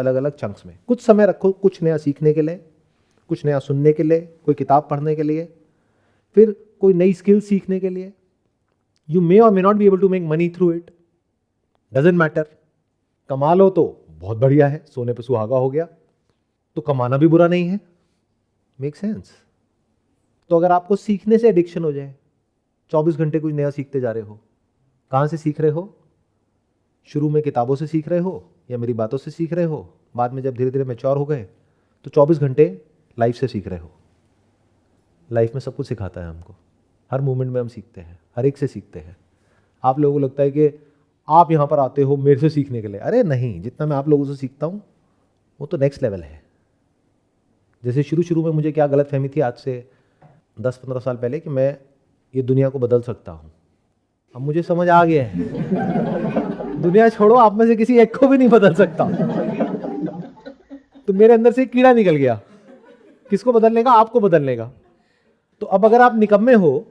अलग अलग चंक्स में। कुछ समय रखो कुछ नया सीखने के लिए, कुछ नया सुनने के लिए, कोई किताब पढ़ने के लिए, फिर कोई नई स्किल सीखने के लिए। You may or may not be able to make money through it, doesn't matter. कमा लो तो बहुत बढ़िया है, सोने पे सुहागा हो गया, तो कमाना भी बुरा नहीं है। Make sense. तो अगर आपको सीखने से एडिक्शन हो जाए, 24 घंटे कुछ नया सीखते जा रहे हो, कहां से सीख रहे हो? शुरू में किताबों से सीख रहे हो या मेरी बातों से सीख रहे हो? बाद में जब धीरे धीरे मैच्योर हो गए तो 24 घंटे लाइफ से सीख रहे हो। लाइफ में सब कुछ सिखाता है हमको, हर मोमेंट में हम सीखते हैं, हर एक से सीखते हैं। आप लोगों को लगता है कि आप यहाँ पर आते हो मेरे से सीखने के लिए, अरे नहीं, जितना मैं आप लोगों से सीखता हूँ वो तो नेक्स्ट लेवल है। जैसे शुरू शुरू में मुझे क्या गलत फहमी थी आज से 10-15 साल पहले कि मैं ये दुनिया को बदल सकता हूँ, अब मुझे समझ आ गया है दुनिया छोड़ो, आप में से किसी एक को भी नहीं बदल सकता। तो मेरे अंदर से एक कीड़ा निकल गया, किसको बदलने का? आपको बदलने का। तो अब अगर आप निकम्मे हो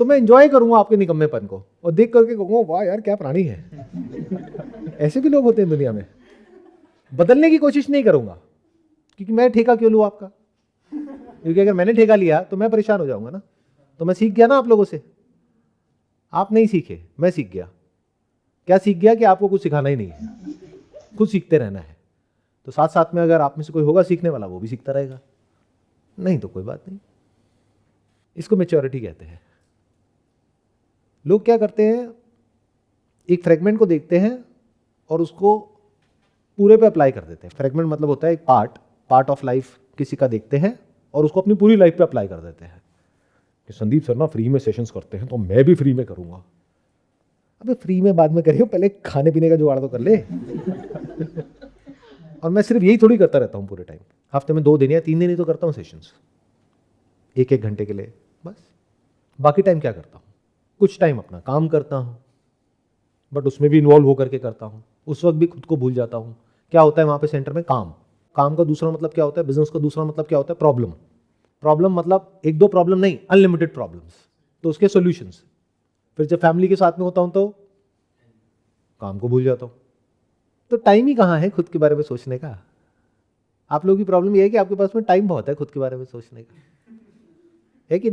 तो मैं एंजॉय करूंगा आपके निकम्मेपन को और देख करके कहूंगा वाह यार क्या प्राणी है। ऐसे भी लोग होते हैं दुनिया में। बदलने की कोशिश नहीं करूंगा, क्योंकि मैं ठेका क्यों लूं आपका? क्योंकि अगर मैंने ठेका लिया तो मैं परेशान हो जाऊंगा ना। तो मैं सीख गया ना आप लोगों से, आप नहीं सीखे, मैं सीख गया। क्या सीख गया? कि आपको कुछ सिखाना ही नहीं है, खुद सीखते रहना है। तो साथ साथ में अगर आप में से कोई होगा सीखने वाला, वो भी सीखता रहेगा, नहीं तो कोई बात नहीं। इसको मैच्योरिटी कहते हैं। लोग क्या करते हैं, एक फ्रेगमेंट को देखते हैं और उसको पूरे पे अप्लाई कर देते हैं। फ्रेगमेंट मतलब होता है एक पार्ट ऑफ लाइफ किसी का देखते हैं और उसको अपनी पूरी लाइफ पे अप्लाई कर देते हैं कि संदीप सर ना फ्री में सेशंस करते हैं तो मैं भी फ्री में करूंगा। अबे फ्री में बाद में करियो, पहले खाने पीने का जुगाड़ तो कर ले। और मैं सिर्फ यही थोड़ी करता रहता हूँ पूरे टाइम, हफ्ते में 2 दिन या 3 दिन ही तो करता हूँ सेशंस, 1-1 घंटे के लिए बस। बाकी टाइम क्या करता हूँ? कुछ टाइम अपना काम करता हूँ, बट उसमें भी इन्वॉल्व होकर के करता हूँ। उस वक्त भी खुद को भूल जाता हूँ। क्या होता है वहाँ पे सेंटर में? काम का दूसरा मतलब क्या होता है? बिजनेस का दूसरा मतलब क्या होता है? प्रॉब्लम मतलब 1-2 प्रॉब्लम नहीं, अनलिमिटेड प्रॉब्लम्स, तो उसके सॉल्यूशंस। फिर जब फैमिली के साथ में होता हूँ तो काम को भूल जाता हूँ। तो टाइम ही कहाँ है खुद के बारे में सोचने का? आप लोगों की प्रॉब्लम ये है कि आपके पास में टाइम बहुत है खुद के बारे में सोचने का।